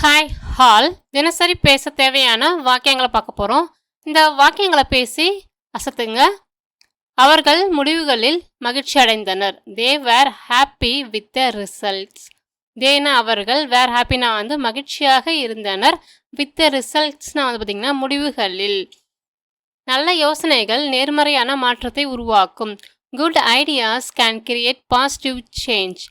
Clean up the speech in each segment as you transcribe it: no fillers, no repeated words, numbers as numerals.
Hi hall தினசரி பேச தேவையான வாக்கியங்களை பார்க்க போகிறோம். இந்த வாக்கியங்களை பேசி அசத்துங்க. அவர்கள் முடிவுகளில் மகிழ்ச்சி அடைந்தனர். தே வேர் ஹாப்பி வித் த ரிசல்ட்ஸ். தேனா அவர்கள், வேர் ஹாப்பினா மகிழ்ச்சியாக இருந்தனர். வித் த ரிசல்ட்ஸ்னா பார்த்தீங்கன்னா முடிவுகளில். நல்ல யோசனைகள் நேர்மறையான மாற்றத்தை உருவாக்கும். Good ideas can create positive change.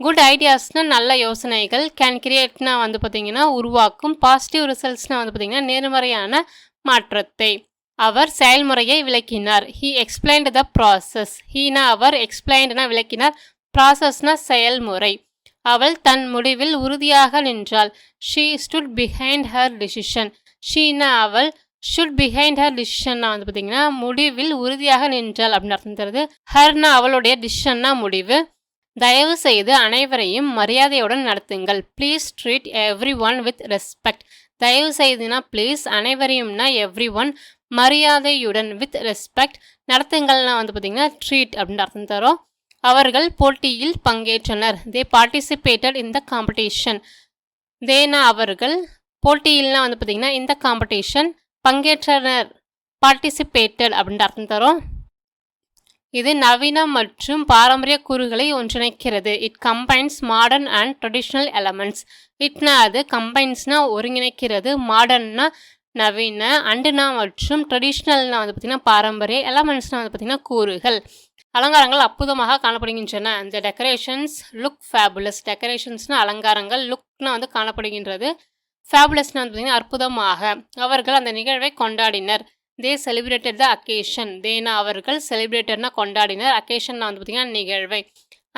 Good ஐடியாஸ்னால் நல்ல யோசனைகள், கேன் கிரியேட்னா பார்த்தீங்கன்னா உருவாக்கும், பாசிட்டிவ் ரிசல்ட்ஸ்னால் பார்த்தீங்கன்னா நேர்மறையான மாற்றத்தை. அவர் செயல்முறையை விளக்கினார். He explained the process. ஹீனா அவர், எக்ஸ்பிளைன்டுனா விளக்கினார், ப்ராசஸ்னா செயல்முறை. அவள் தன் முடிவில் உறுதியாக நின்றாள். She stood behind her decision. ஷீனா அவள், ஷுட் பிஹைண்ட் ஹர் டிசிஷன்னா பார்த்தீங்கன்னா முடிவில் உறுதியாக நின்றாள் அப்படின்னு அர்த்தம் தருது. ஹர்னா அவளுடைய, டிசிஷன்னா முடிவு. தயவு செய்து அனைவரையும் மரியாதையுடன் நடத்துங்கள். Please treat everyone with respect. தயவு செய்துனா ப்ளீஸ், அனைவரையும்னா எவ்ரி ஒன், மரியாதையுடன் வித் ரெஸ்பெக்ட், நடத்துங்கள்னா பார்த்தீங்கன்னா ட்ரீட் அப்படின்னு அர்த்தம் தரும். அவர்கள் போட்டியில் பங்கேற்றனர். தே பார்ட்டிசிபேட்டட் இன் த காம்படிஷன். தேனா அவர்கள், போட்டியில்னா பார்த்தீங்கன்னா இந்த காம்படிஷன், பங்கேற்றனர் பார்ட்டிசிபேட்டட் அப்படின்னு அர்த்தம் தரும். இது நவீன மற்றும் பாரம்பரிய கூறுகளை ஒன்றிணைக்கிறது. It combines modern and traditional elements. இட்னா அது, கம்பைன்ஸ்னா ஒருங்கிணைக்கிறது, மாடர்ன்னா நவீன, அண்டுனா மற்றும் ட்ரெடிஷ்னல்னா பார்த்தீங்கன்னா பாரம்பரிய, எலமெண்ட்ஸ்னா பார்த்தீங்கன்னா கூறுகள். அலங்காரங்கள் அற்புதமாக காணப்படுகின்றன. இந்த டெக்கரேஷன்ஸ் லுக் ஃபேபுலஸ். டெக்கரேஷன்ஸ்னா அலங்காரங்கள், லுக்னா காணப்படுகின்றது, ஃபேபுலஸ்னா பார்த்தீங்கன்னா அற்புதமாக. அவர்கள் அந்த நிகழ்வை கொண்டாடினர். தே செலிப்ரேட்டட் த அக்கேஷன். தேனா அவர்கள், செலிப்ரேட்டட்னா கொண்டாடினர், அக்கேஷன்னா பார்த்தீங்கன்னா நிகழ்வை.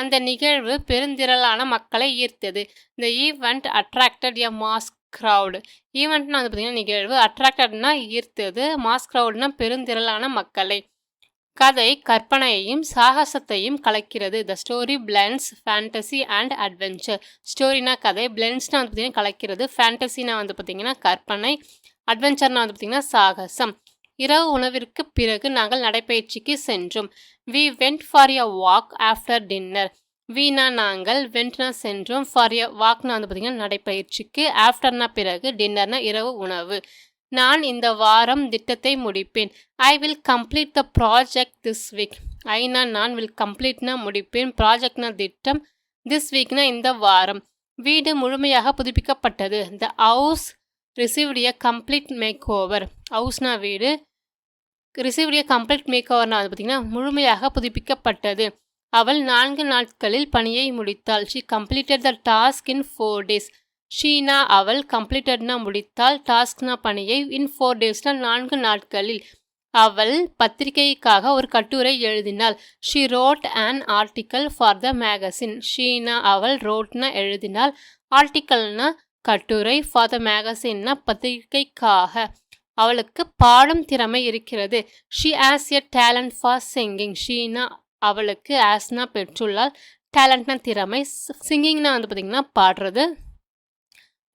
அந்த நிகழ்வு பெருந்திரளான மக்களை ஈர்த்தது. The event attracted a mass crowd. ஈவெண்ட்னா பார்த்தீங்கன்னா நிகழ்வு, அட்ராக்டட்னா ஈர்த்தது, மாஸ் க்ரௌட்னா பெருந்திரளான மக்களை. கதை கற்பனையையும் சாகசத்தையும் கலக்கிறது. The story blends fantasy and adventure. ஸ்டோரினா கதை, பிளெண்ட்ஸ்னா பார்த்தீங்கன்னா கலக்கிறது, ஃபேண்டசினா பார்த்தீங்கன்னா கற்பனை, அட்வென்ச்சர்னா பார்த்தீங்கன்னா சாகசம். இரவு உணவிற்கு பிறகு நாங்கள் நடைப்பயிற்சிக்கு சென்றோம். We went for a walk after dinner. வீணா நாங்கள், வெண்ட்னா சென்றோம், ஃபார் எ வாக்னா பார்த்தீங்கன்னா நடைப்பயிற்சிக்கு, ஆஃப்டர்னா பிறகு, டின்னர்னா இரவு உணவு. நான் இந்த வாரம் திட்டத்தை முடிப்பேன். I will complete the project this week. ஐனா நான், வில் கம்ப்ளீட்னா முடிப்பேன், ப்ராஜெக்ட்னா திட்டம், திஸ் வீக்னா இந்த வாரம். வீடு முழுமையாக புதுப்பிக்கப்பட்டது. The house received a complete makeover. ஹவுஸ்னா வீடு, ரிசீவ்ட் எ கம்ப்ளீட் மேக் ஓவர்னா பார்த்தீங்கன்னா முழுமையாக புதுப்பிக்கப்பட்டது. அவள் 4 நாட்களில் பணியை முடித்தாள். She completed the task in 4 days. ஷீனா அவள், கம்ப்ளீட்டட்னா முடித்தாள், டாஸ்க்னா பணியை, இன் 4 daysனா 4 நாட்களில். அவள் பத்திரிகைக்காக ஒரு கட்டுரை எழுதினாள். She wrote an article for the magazine. ஷீனா அவள், ரோட்னா எழுதினாள், ஆர்டிக்கல்னா கட்டுரை, ஃபார் த மேகசின்னா பத்திரிகைக்காக. அவளுக்கு பாடும் திறமை இருக்கிறது. She as a talent for singing. Sheena அவளுக்கு, ஆஸ்னா பெற்றுள்ளாள், டேலண்ட்னா திறமை, சிங்கிங்னா பார்த்தீங்கன்னா பாடுறது.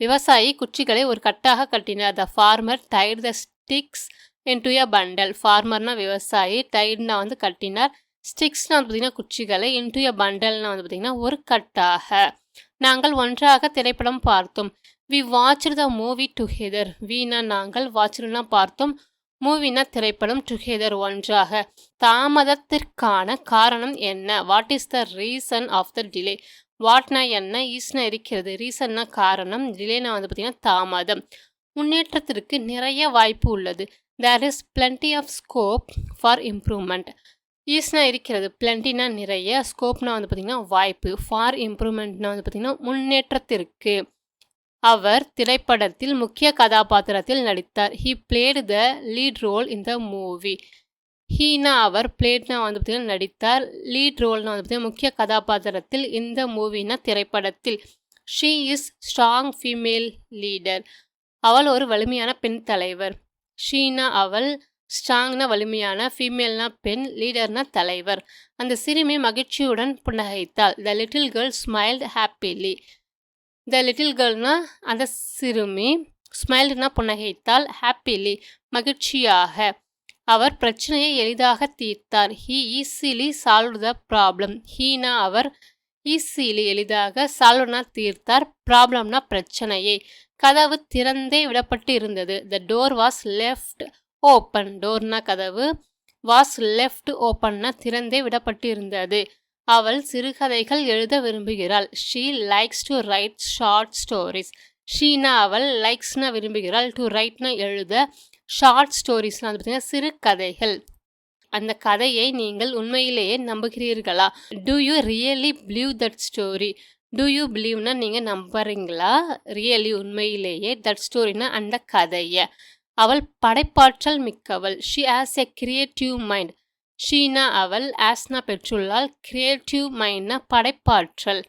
விவசாயி குச்சிகளை ஒரு கட்டாக கட்டினார். The farmer tied the sticks into a bundle. ஃபார்மர்னா விவசாயி, டைட்னா கட்டினார், ஸ்டிக்ஸ்னா பார்த்தீங்கன்னா குச்சிகளை, இன்டு எ பண்டல்னா பார்த்தீங்கன்னா ஒரு கட்டாக. நாங்கள் ஒன்றாக திரைப்படம் பார்த்தோம். We watched the movie together. வீணா நாங்கள், வாட்ச்டுனா பார்த்தோம், மூவினா திரைப்படம், டுகெதர் ஒன்றாக. தாமதத்திற்கான காரணம் என்ன? What is the reason of the delay. வாட்னா என்ன, ஈஸ்னா இருக்கிறது, ரீசன்னா காரணம், டிலேனா பார்த்தீங்கன்னா தாமதம். முன்னேற்றத்திற்கு நிறைய வாய்ப்பு உள்ளது. There is plenty of scope for improvement. ஈஸ்னா இருக்கிறது, பிளென்டினா நிறைய, ஸ்கோப்னா பார்த்தீங்கன்னா வாய்ப்பு, ஃபார் இம்ப்ரூவ்மெண்ட்னா பார்த்தீங்கன்னா முன்னேற்றத்திற்கு. அவர் திரைப்படத்தில் முக்கிய கதாபாத்திரத்தில் நடித்தார். He played the lead role in the movie. ஹீனா அவர், பிளேட்னா பார்த்தீங்கன்னா நடித்தார், லீட் ரோல்னா பார்த்தீங்கன்னா முக்கிய கதாபாத்திரத்தில், இந்த மூவினா திரைப்படத்தில். She is strong female leader. அவள் ஒரு வலிமையான பெண் தலைவர். ஷீனா அவள், ஸ்ட்ராங்னா வலிமையான, ஃபீமேல்னா பெண், லீடர்னா தலைவர். அந்த சிறுமி மகிழ்ச்சியுடன் புன்னகைத்தாள். The little girl smiled happily. The little கேர்ள்னா அந்த சிறுமி, ஸ்மைல்டுனா புன்னகைத்தாள், ஹாப்பிலி மகிழ்ச்சியாக. அவர் பிரச்சனையை எளிதாக தீர்த்தார். He easily solve the problem. ஹீனா அவர், ஈஸிலி எளிதாக, சால்வ்னா தீர்த்தார், ப்ராப்ளம்னா பிரச்சனையை. கதவு திறந்தே விடப்பட்டு இருந்தது. The door was left open. டோர்னா கதவு, வாஸ் லெஃப்ட் ஓப்பன்னா திறந்தே விடப்பட்டு இருந்தது. அவள் சிறுகதைகள் எழுத விரும்புகிறாள். She likes to write short stories. ஷீனா அவள், லைக்ஸ்னா விரும்புகிறாள், டு ரைட்னா எழுத, ஷார்ட் ஸ்டோரிஸ்னா வந்து பார்த்தீங்கன்னா சிறுகதைகள். அந்த கதையை நீங்கள் உண்மையிலேயே நம்புகிறீர்களா? Do you really believe that story? Do you பிலீவ்னா நீங்கள் நம்புறீங்களா? ரியலி உண்மையிலேயே, தட் ஸ்டோரினா அந்த கதையை. அவள் படைப்பாற்றல் மிக்கவள். She has a creative mind. ஷீனா அவள், ஆஸ்னா பெற்றுள்ளாள், கிரியேட்டிவ் மைண்ட்னா படைப்பாற்றல்.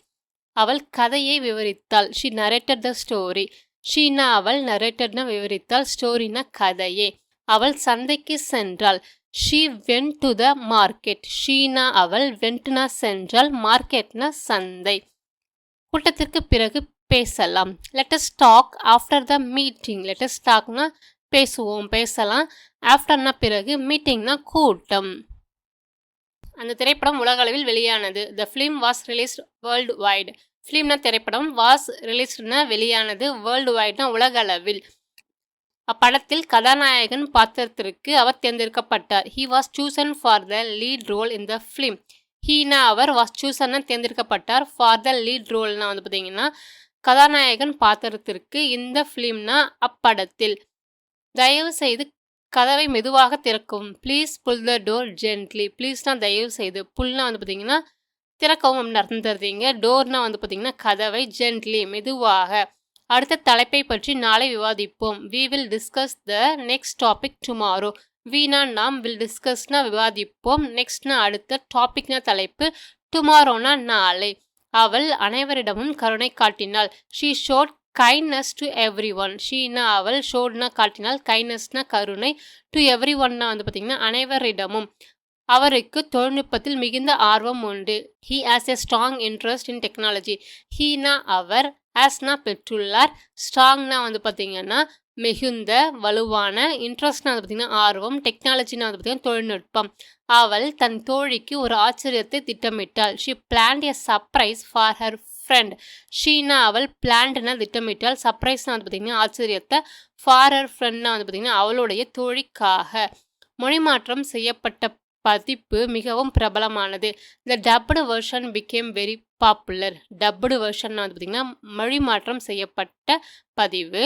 அவள் கதையை விவரித்தாள். She narrated the story. ஷீனா அவள், நரேட்டட்னா விவரித்தாள், ஸ்டோரினா கதையே. அவள் சந்தைக்கு சென்றாள். She went to the market. ஷீனா அவள், வென்ட்னா சென்றாள், மார்க்கெட்னா சந்தை. கூட்டத்திற்கு பிறகு பேசலாம். Let's talk after the meeting. Let's டாக்னா பேசுவோம், பேசலாம். ஆஃப்டர்னா பிறகு, மீட்டிங்னா கூட்டம். அந்த திரைப்படம் உலக அளவில் வெளியானது. The film was released worldwide. ஃபிலிம்னா திரைப்படம், வாஸ் ரிலீஸ்ட்னா வெளியானது, வேர்ல்டு வைட்னா உலக அளவில். அப்படத்தில் கதாநாயகன் பாத்திரத்திற்கு அவர் தேர்ந்தெடுக்கப்பட்டார். He was chosen for the lead role in the film. ஹீனா அவர், வாஸ் சூசன்னா தேர்ந்தெடுக்கப்பட்டார், ஃபார் த லீட் ரோல்னா வந்து பார்த்தீங்கன்னா கதாநாயகன் பாத்திரத்திற்கு, இந்த ஃபிலிம்னா அப்படத்தில். தயவு செய்து கதவை மெதுவாக திறக்கவும். Please pull the door gently. ப்ளீஸ்னா தயவு செய்து, புல்னா வந்து பார்த்தீங்கன்னா திறக்கவும் அப்படின்னு அர்த்தம் தருவீங்க. டோர்னா வந்து பார்த்தீங்கன்னா கதவை, ஜென்ட்லி மெதுவாக. அடுத்த தலைப்பை பற்றி நாளை விவாதிப்போம். We will discuss the next topic tomorrow. வீணா நாம், வில் டிஸ்கஸ்னா விவாதிப்போம், நெக்ஸ்ட்னா அடுத்த, டாபிக்னா தலைப்பு, டுமாரோனா நாளை. அவள் அனைவரிடமும் கருணை காட்டினாள். She showed kindness to everyone. ஷீனா அவள், ஷோட்னா காட்டினாள், கைண்ட்னஸ்னா கருணை, டு எவ்ரி ஒன்னா வந்து பார்த்தீங்கன்னா அனைவரிடமும். அவருக்கு தொழில்நுட்பத்தில் மிகுந்த ஆர்வம் உண்டு. He has a strong interest in technology. ஹீனா அவர், ஆஸ்னா பெற்றுள்ளார், ஸ்ட்ராங்னா வந்து பார்த்தீங்கன்னா மிகுந்த, வலுவான, இன்ட்ரெஸ்ட்னா வந்து பார்த்தீங்கன்னா ஆர்வம், டெக்னாலஜினா வந்து பார்த்தீங்கன்னா தொழில்நுட்பம். அவள் தன் தோழிக்கு ஒரு ஆச்சரியத்தை திட்டமிட்டாள். She planned a surprise for her friend. ஷீனா அவள், பிளான்ட்னா திட்டமிட்டாள், சர்ப்ரைஸ்னா வந்து பார்த்தீங்கன்னா ஆச்சரியத்தை, ஃபார் ஹர் ஃப்ரெண்ட்னா வந்து பார்த்தீங்கன்னா அவளுடைய தோழிக்காக. மொழிமாற்றம் செய்யப்பட்ட பதிப்பு மிகவும் பிரபலமானது. The dubbed version became very popular. Dubbed version வந்து பார்த்தீங்கன்னா மொழி மாற்றம் செய்யப்பட்ட பதிவு.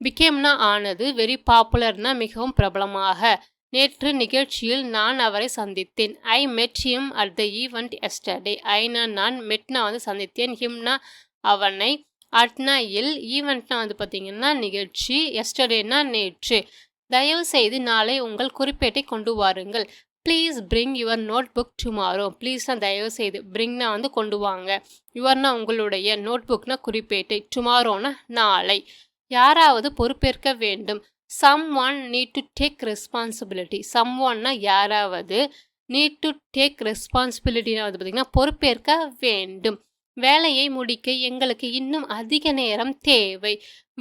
பிகேம்னா ஆனது, வெரி பாப்புலர்னா மிகவும் பிரபலமாக. நேற்று நிகழ்ச்சியில் நான் அவரை சந்தித்தேன். I met him at the event yesterday. ஐனா நான், மெட்னா வந்து சந்தித்தேன், ஹிம்னா அவனை, அட்னா இல், ஈவெண்ட்னா வந்து பார்த்தீங்கன்னா நிகழ்ச்சி, எஸ்டர்டேனா நேற்று. தயவு செய்து நாளை உங்கள் குறிப்பேட்டை கொண்டு வாருங்கள். Please bring your notebook tomorrow. ப்ளீஸ்னா தயவு செய்து, பிரிங்னா வந்து கொண்டு வாங்க, யுவர்னா உங்களுடைய, நோட் புக்னா குறிப்பேட்டை, டுமாரோனா நாளை. யாராவது பொறுப்பேற்க வேண்டும். Someone need to take responsibility. சம் ஒன்னா யாராவது, நீட் டு டேக் ரெஸ்பான்சிபிலிட்டினா வந்து பார்த்தீங்கன்னா பொறுப்பேற்க வேண்டும். வேலையை முடிக்க எங்களுக்கு இன்னும் அதிக நேரம் தேவை.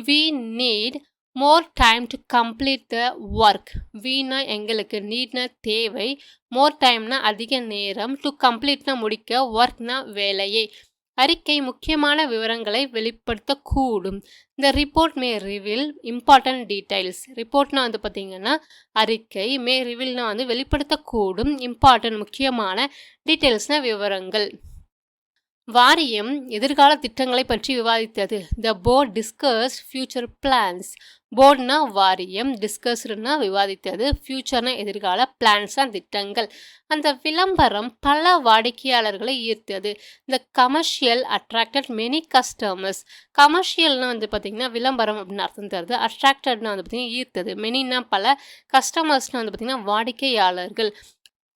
We need more time to complete the work. வீணா எங்களுக்கு, நீட்னா தேவை, மோர் டைம்னா அதிக நேரம், டு கம்ப்ளீட்னா முடிக்க, ஒர்க்னா வேலையை. அறிக்கை முக்கியமான விவரங்களை வெளிப்படுத்தக்கூடும். இந்த ரிப்போர்ட் மே ரிவீல் இம்பார்ட்டன்ட் டீடைல்ஸ். ரிப்போர்ட்னா வந்து பார்த்தீங்கன்னா அறிக்கை, மே ரிவீல்னா வந்து வெளிப்படுத்தக்கூடும், இம்பார்ட்டன்ட் முக்கியமான, டீடைல்ஸ்னா விவரங்கள். வாரியம் எதிர்கால திட்டங்களை பற்றி விவாதித்தது. த போர்ட் டிஸ்கஸ்ட் ஃபியூச்சர் பிளான்ஸ். போர்ட்னா வாரியம், டிஸ்கஸ்ட்னா விவாதித்தது, ஃபியூச்சர்னா எதிர்கால, பிளான்ஸ்னா திட்டங்கள். அந்த விளம்பரம் பல வாடிக்கையாளர்களை ஈர்த்தது. The commercial attracted many customers. கமர்ஷியல்னா வந்து பார்த்தீங்கன்னா விளம்பரம் அப்படின்னு அர்த்தம் தருது. அட்ராக்டட்னா வந்து பார்த்தீங்கன்னா ஈர்த்தது. மெனினா பல, கஸ்டமர்ஸ்னா வந்து பார்த்தீங்கன்னா வாடிக்கையாளர்கள்.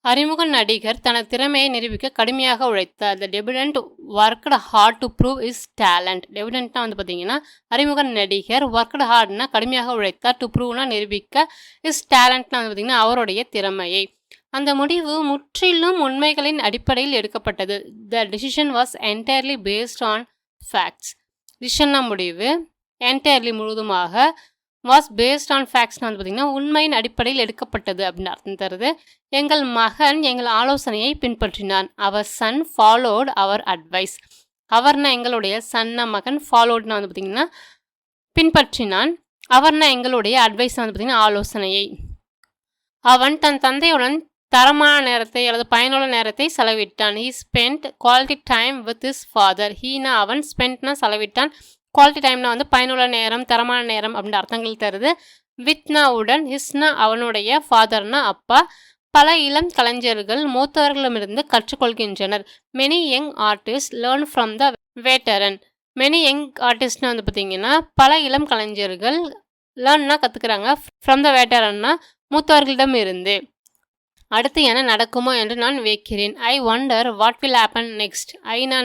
அறிமுக நடிகர் தனது திறமையை நிரூபிக்க கடுமையாக உழைத்தார். The debutant worked hard to prove his talent. டெபியூடன்ட்னா வந்து பார்த்தீங்கன்னா அறிமுக நடிகர், ஒர்க்டு ஹார்ட்னா கடுமையாக உழைத்தார், டு ப்ரூவ்னா நிரூபிக்க, இஸ் டேலண்ட்னா வந்து பார்த்தீங்கன்னா அவருடைய திறமையை. அந்த முடிவு முற்றிலும் உண்மைகளின் அடிப்படையில் எடுக்கப்பட்டது. The decision was entirely based on facts. டிசிஷன்னா முடிவு, என்டையர்லி முழுவதுமாக, வாஸ் பேஸ்ட் ஆன் ஃபேக்ட்ஸ்னா வந்து பார்த்தீங்கன்னா உண்மையின் அடிப்படையில் எடுக்கப்பட்டது அப்படின்னு அர்த்தம் தருது. எங்கள் மகன் எங்கள் ஆலோசனையை பின்பற்றினான். அவர் சன் ஃபாலோட் அவர் அட்வைஸ். அவர்னா எங்களுடைய, சன்னா மகன், ஃபாலோட்னா வந்து பார்த்தீங்கன்னா பின்பற்றினான். அவர்னா எங்களுடைய அட்வைஸ் வந்து பார்த்தீங்கன்னா ஆலோசனையை. அவன் தன் தந்தையுடன் தரமான நேரத்தை அல்லது பயனுள்ள நேரத்தை செலவிட்டான். He spent quality time with his father. Heனா அவன், ஸ்பெண்ட்னா செலவிட்டான், குவாலிட்டி டைம்னா வந்து பயனுள்ள நேரம், தரமான நேரம் அப்படின்ற அர்த்தங்கள் தருது. வித்னா உடன், ஹிஸ்னா அவனுடைய, ஃபாதர்னா அப்பா. பல இளம் கலைஞர்கள் மூத்தவர்களிடமிருந்து கற்றுக்கொள்கின்றனர். Many young artist learn from the veteran. Many young ஆர்டிஸ்ட்னா வந்து பார்த்தீங்கன்னா பல இளம் கலைஞர்கள், லேர்ன்னா கற்றுக்குறாங்க, ஃப்ரம் த வேட்டரன்னா மூத்தவர்களிடம் இருந்து. அடுத்து என்ன நடக்குமோ என்று நான் வியக்கிறேன். I wonder what will happen next.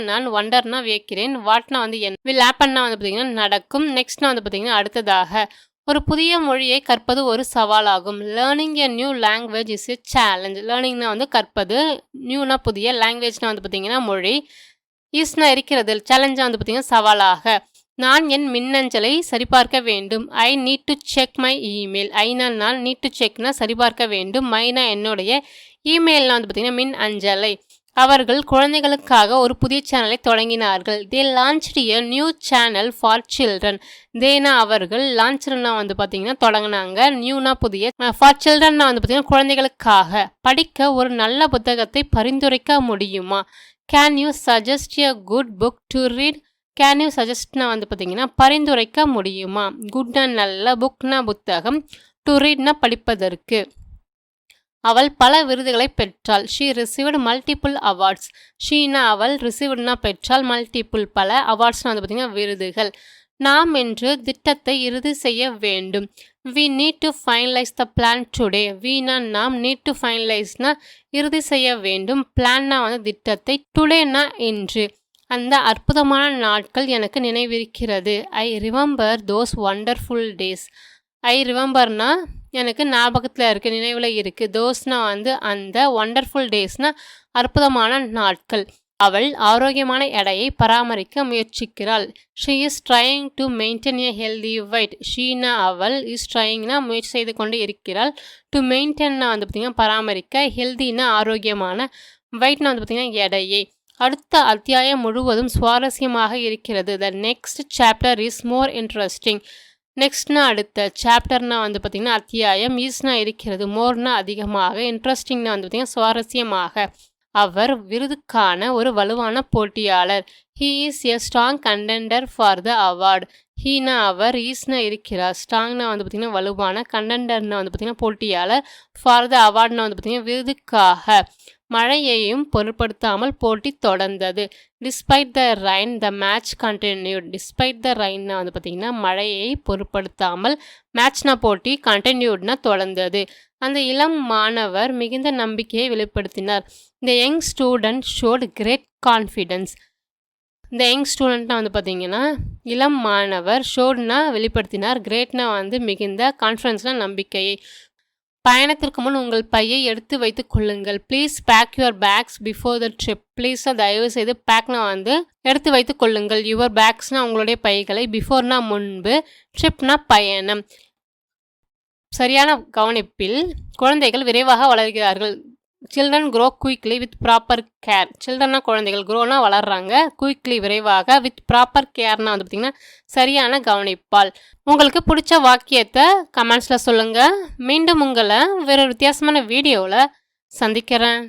நான் ஒண்டர்னா வியக்கிறேன், வாட்னா வந்து என், வில் ஹேப்பன்னா வந்து பார்த்தீங்கன்னா நடக்கும், நெக்ஸ்ட்னா வந்து பார்த்தீங்கன்னா அடுத்ததாக. ஒரு புதிய மொழியை கற்பது ஒரு சவாலாகும். Learning a new language is a challenge. லேர்னிங்னா வந்து கற்பது, நியூனா புதிய, லாங்குவேஜ்னா வந்து பார்த்தீங்கன்னா மொழி, ஈஸ்னா இருக்கிறது, சேலஞ்சாக வந்து பார்த்தீங்கன்னா சவாலாக. நான் என் மின்னஞ்சலை சரிபார்க்க வேண்டும். I need to check my email. நான் நீட் டு செக்னா சரிபார்க்க வேண்டும், மைனா என்னுடைய, இமெயில்னா வந்து பார்த்தீங்கன்னா மின் அஞ்சலை. அவர்கள் குழந்தைகளுக்காக ஒரு புதிய சேனலை தொடங்கினார்கள். They launched a new channel for children. தேனா அவர்கள், லான்ச்னா வந்து பார்த்தீங்கன்னா தொடங்கினாங்க, நியூனா புதிய, ஃபார் சில்ட்ரன்னா வந்து பார்த்தீங்கன்னா குழந்தைகளுக்காக. படிக்க ஒரு நல்ல புத்தகத்தை பரிந்துரைக்க முடியுமா? Can you suggest a good book to read. Can you சஜஸ்ட்னா வந்து பார்த்தீங்கன்னா பரிந்துரைக்க முடியுமா. குட்னா நல்ல, புக்னா புத்தகம், டு ரீட்னா படிப்பதற்கு. அவள் பல விருதுகளை பெற்றாள். She received multiple awards. Sheena அவள், ரிசீவ்டுனா பெற்றால், மல்டிபிள் பல, அவார்ட்ஸ்னா வந்து பார்த்தீங்கன்னா விருதுகள். நாம் இன்று திட்டத்தை இறுதி செய்ய வேண்டும். We need to finalise the plan today. வீனா நாம், நீட் டு ஃபைனலைஸ்னா இறுதி செய்ய வேண்டும், பிளான்னா வந்து திட்டத்தை, டுடேனா இன்று. அந்த அற்புதமான நாட்கள் எனக்கு நினைவிருக்கிறது. I remember those wonderful days. I ரிமெம்பர்னா எனக்கு ஞாபகத்தில் இருக்குது, நினைவில் இருக்குது. தோஸ்னா வந்து அந்த, ஒண்டர்ஃபுல் டேஸ்னா அற்புதமான நாட்கள். அவள் ஆரோக்கியமான எடையை பராமரிக்க முயற்சிக்கிறாள். She is trying to maintain a healthy weight. ஷீனா அவள், இஸ் ட்ரையிங்னா முயற்சி செய்து கொண்டு இருக்கிறாள், டு மெயின்டைன்னா வந்து பார்த்திங்கன்னா பராமரிக்க, ஹெல்தினா ஆரோக்கியமான, வெயிட்னா வந்து பார்த்திங்கன்னா எடையை. அடுத்த அத்தியாயம் முழுவதும் சுவாரஸ்யமாக இருக்கிறது. The next chapter is more interesting. நெக்ஸ்ட்னா அடுத்த, சாப்டர்னா வந்து பார்த்திங்கன்னா அத்தியாயம், ஈஸ்னா இருக்கிறது, மோர்னா அதிகமாக, இன்ட்ரெஸ்டிங்னா வந்து பார்த்திங்கன்னா சுவாரஸ்யமாக. அவர் விருதுக்கான ஒரு வலுவான போட்டியாளர். He is a strong contender for the award. ஹீனா அவர், ஈஸ்னா இருக்கிறார், ஸ்ட்ராங்னா வந்து பார்த்திங்கன்னா வலுவான, கண்டெண்டர்னா வந்து பார்த்திங்கன்னா போட்டியாளர், ஃபார் த அவார்டுனா வந்து பார்த்திங்கன்னா விருதுக்காக. மழையையும் பொருட்படுத்தாமல் போட்டி தொடர்ந்தது. Despite the rain the match continued. Despite the ரைன்னா வந்து பார்த்திங்கன்னா மழையை பொருட்படுத்தாமல், மேட்ச்னா போட்டி, கண்டினியூட்னா தொடர்ந்தது. அந்த இளம் மாணவர் மிகுந்த நம்பிக்கையை வெளிப்படுத்தினார். The young student showed great confidence. இந்த யங் ஸ்டூடெண்ட்னா வந்து பார்த்தீங்கன்னா இளம் மாணவர், ஷோட்னா வெளிப்படுத்தினார், கிரேட்னா வந்து மிகுந்த, கான்ஃபிடென்ஸ்னா நம்பிக்கையை. பயணத்திற்கு முன் உங்கள் பையை எடுத்து வைத்துக் கொள்ளுங்கள். Please pack your bags before the trip. ப்ளீஸாக தயவு செய்து, பேக்னா வந்து எடுத்து வைத்துக் கொள்ளுங்கள், யுவர் பேக்ஸ்னா உங்களுடைய பைகளை, பிஃபோர்னா முன்பு, ட்ரிப்னா பயணம். சரியான கவனிப்பில் குழந்தைகள் விரைவாக வளர்கிறார்கள். Children grow quickly with proper care. சில்ட்ரன்னா குழந்தைகள், க்ரோனா வளர்றாங்க, குயிக்லி விரைவாக, வித் ப்ராப்பர் கேர்னா வந்து பார்த்திங்கன்னா சரியான கவனிப்பால். உங்களுக்கு பிடிச்ச வாக்கியத்தை கமெண்ட்ஸில் சொல்லுங்கள். மீண்டும் உங்களை வேறு வித்தியாசமான வீடியோவில் சந்திக்கிறேன்.